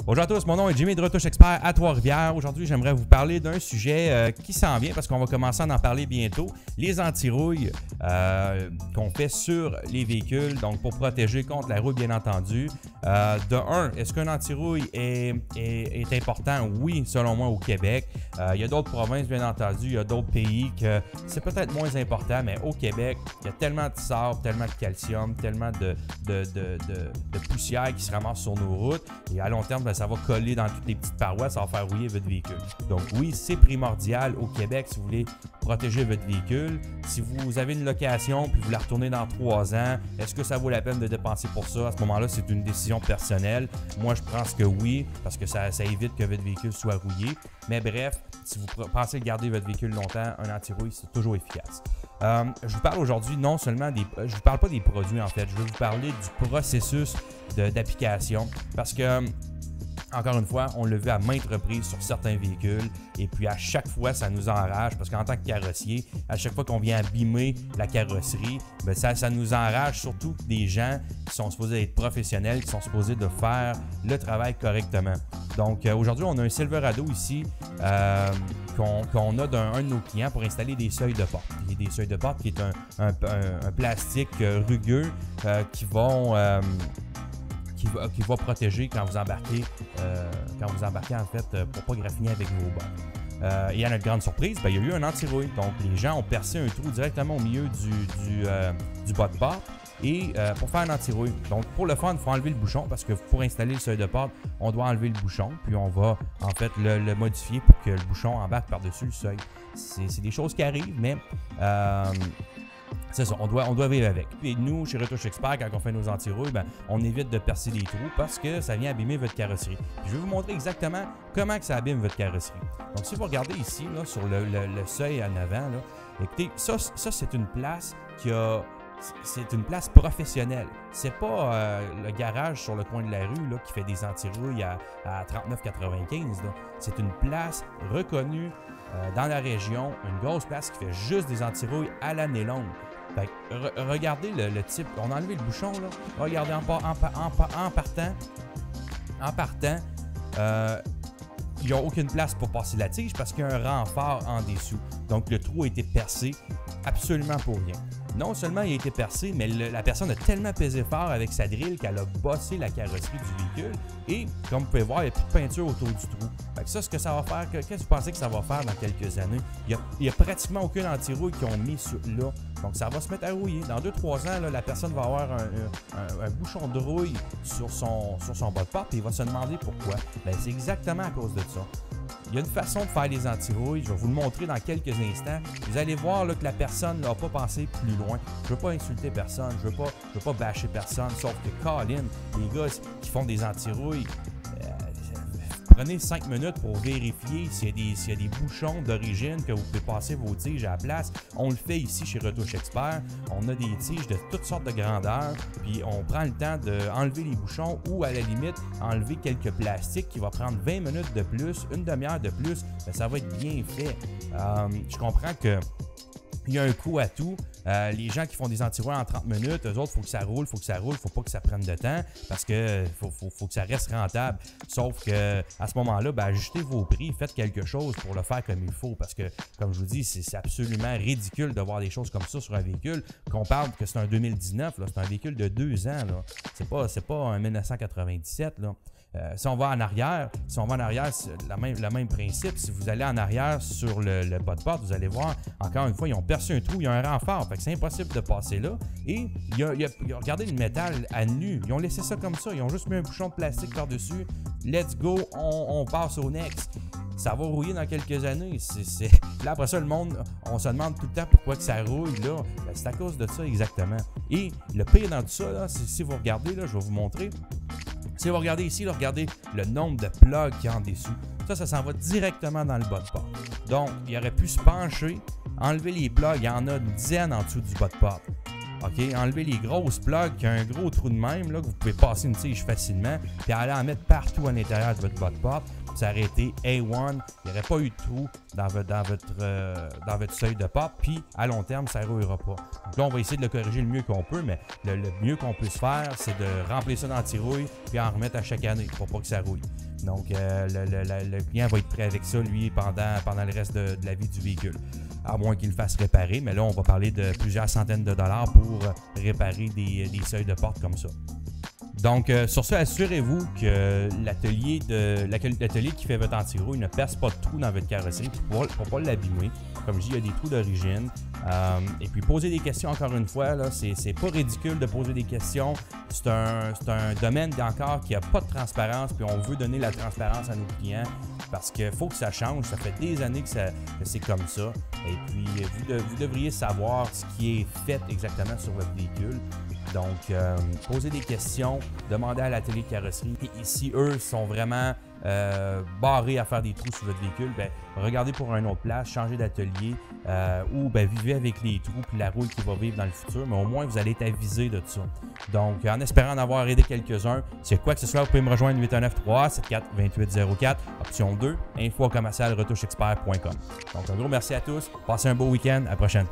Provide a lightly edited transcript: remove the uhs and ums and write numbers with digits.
Bonjour à tous, mon nom est Jimmy de Retouche Expert à Trois-Rivières. Aujourd'hui, j'aimerais vous parler d'un sujet qui s'en vient parce qu'on va commencer à en parler bientôt. Les anti-rouilles qu'on fait sur les véhicules, donc pour protéger contre la rouille, bien entendu. De un, est-ce qu'un anti-rouille est important? Oui, selon moi, au Québec. Il y a d'autres provinces, bien entendu, il y a d'autres pays que c'est peut-être moins important, mais au Québec, il y a tellement de sable, tellement de calcium, tellement de poussière qui se ramasse sur nos routes. Et à long terme, ben, ça va coller dans toutes les petites parois, ça va faire rouiller votre véhicule. Donc oui, c'est primordial au Québec si vous voulez protéger votre véhicule. Si vous avez une location puis vous la retournez dans 3 ans, est-ce que ça vaut la peine de dépenser pour ça? À ce moment-là, c'est une décision personnelle. Moi, je pense que oui, parce que ça évite que votre véhicule soit rouillé. Mais bref, si vous pensez garder votre véhicule longtemps, un anti-rouille, c'est toujours efficace. Je vous parle aujourd'hui non seulement des... Je vous parle pas des produits en fait, je vais vous parler du processus d'application parce que, encore une fois, on l'a vu à maintes reprises sur certains véhicules et puis à chaque fois, ça nous enrage parce qu'en tant que carrossier, à chaque fois qu'on vient abîmer la carrosserie, bien, ça nous enrage surtout des gens qui sont supposés être professionnels, qui sont supposés de faire le travail correctement. Donc aujourd'hui, on a un Silverado ici qu'on a d'un de nos clients pour installer des seuils de porte. Il y a des seuils de porte qui est un plastique rugueux qui va protéger quand vous embarquez en fait pour pas graffiner avec vos bords. Et à notre grande surprise, ben, il y a eu un anti-rouille. Donc les gens ont percé un trou directement au milieu du bas de porte et pour faire un anti-rouille. Donc pour le fun, il faut enlever le bouchon parce que pour installer le seuil de porte, on doit enlever le bouchon puis on va en fait le modifier pour que le bouchon embarque par-dessus le seuil. C'est des choses qui arrivent, mais c'est ça, on doit vivre avec. Puis nous, chez Retouche Expert, quand on fait nos anti-rouilles, ben, on évite de percer des trous parce que ça vient abîmer votre carrosserie. Puis je vais vous montrer exactement comment que ça abîme votre carrosserie. Donc si vous regardez ici, là, sur le seuil en avant, là, écoutez, ça c'est une place qui a... C'est une place professionnelle. C'est pas le garage sur le coin de la rue là, qui fait des anti-rouilles à 39,95. C'est une place reconnue dans la région, une grosse place qui fait juste des anti-rouilles à l'année longue. Fait que, regardez le type. On a enlevé le bouchon. Là. Regardez en partant, il n'y a aucune place pour passer la tige parce qu'il y a un renfort en dessous. Donc le trou a été percé absolument pour rien. Non seulement il a été percé, mais la personne a tellement pesé fort avec sa drill qu'elle a bossé la carrosserie du véhicule. Et comme vous pouvez voir, il n'y a plus de peinture autour du trou. Fait que ça, ce que ça va faire, qu'est-ce que vous pensez que ça va faire dans quelques années? Il n'y a pratiquement aucune anti-rouille qu'ils ont mis là. Donc ça va se mettre à rouiller. Dans 2-3 ans, là, la personne va avoir un bouchon de rouille sur son bas de porte et il va se demander pourquoi. Bien, c'est exactement à cause de ça. Il y a une façon de faire les anti-rouilles, je vais vous le montrer dans quelques instants. Vous allez voir là, que la personne n'a pas pensé plus loin. Je ne veux pas insulter personne, je ne veux pas bâcher personne, sauf que Colin, les gars qui font des anti-rouilles, prenez 5 minutes pour vérifier s'il y a des bouchons d'origine que vous pouvez passer vos tiges à la place. On le fait ici chez Retouche Expert. On a des tiges de toutes sortes de grandeurs. Puis on prend le temps d'enlever les bouchons ou à la limite enlever quelques plastiques qui va prendre 20 minutes de plus, une demi-heure de plus. Mais ça va être bien fait. Je comprends que il y a un coût à tout. Les gens qui font des anti-rouilles en 30 minutes, eux autres, il faut que ça roule, faut pas que ça prenne de temps parce que faut que ça reste rentable. Sauf que à ce moment-là, ben, ajustez vos prix, faites quelque chose pour le faire comme il faut parce que, comme je vous dis, c'est absolument ridicule de voir des choses comme ça sur un véhicule. Qu'on parle que c'est un 2019, c'est un véhicule de 2 ans. C'est pas un 1997. Là. Si on va en arrière, c'est le même principe. Si vous allez en arrière sur le bas de porte, vous allez voir, encore une fois, ils ont percé un trou, il y a un renfort. Fait que c'est impossible de passer là. Et regardez le métal à nu. Ils ont laissé ça comme ça. Ils ont juste mis un bouchon de plastique par-dessus. Let's go, on passe au next. Ça va rouiller dans quelques années. Là, après ça, le monde, on se demande tout le temps pourquoi que ça rouille. Là. Ben, c'est à cause de ça exactement. Et le pire dans tout ça, là, si vous regardez, là, je vais vous montrer. Si vous regardez ici, là, regardez le nombre de plugs qu'il y a en dessous. Ça s'en va directement dans le bas de porte. Donc, il aurait pu se pencher, enlever les plugs. Il y en a une dizaine en dessous du bas de porte. OK? Enlevez les grosses plugs qui ont un gros trou de même, là, que vous pouvez passer une tige facilement, puis aller en mettre partout à l'intérieur de votre porte. Ça aurait été A1, il n'y aurait pas eu de trou dans votre seuil de porte, puis à long terme, ça ne rouillera pas. Donc là, on va essayer de le corriger le mieux qu'on peut, mais le mieux qu'on puisse faire, c'est de remplir ça d'anti-rouille, puis en remettre à chaque année pour pas que ça rouille. Donc, le client va être prêt avec ça, lui, pendant le reste de la vie du véhicule. À moins qu'il le fasse réparer, mais là, on va parler de plusieurs centaines de dollars pour réparer des seuils de porte comme ça. Donc, sur ce, assurez-vous que l'atelier qui fait votre anti-rouille ne perce pas de trous dans votre carrosserie pour ne pas l'abîmer. Comme je dis, il y a des trous d'origine. Et puis, poser des questions, encore une fois, là, c'est pas ridicule de poser des questions. C'est un domaine encore qui n'a pas de transparence, puis on veut donner la transparence à nos clients parce qu'il faut que ça change. Ça fait des années que c'est comme ça. Et puis, vous devriez savoir ce qui est fait exactement sur votre véhicule. Donc, posez des questions, demandez à l'atelier de carrosserie. Et si eux sont vraiment barrés à faire des trous sur votre véhicule, ben, regardez pour une autre place, changez d'atelier ou ben, vivez avec les trous et la rouille qui va vivre dans le futur. Mais au moins, vous allez être avisé de ça. Donc, en espérant en avoir aidé quelques-uns, c'est quoi que ce soit, vous pouvez me rejoindre 819-374-2804, option 2, info@retoucheexpert.com. Donc, un gros merci à tous. Passez un beau week-end. À la prochaine.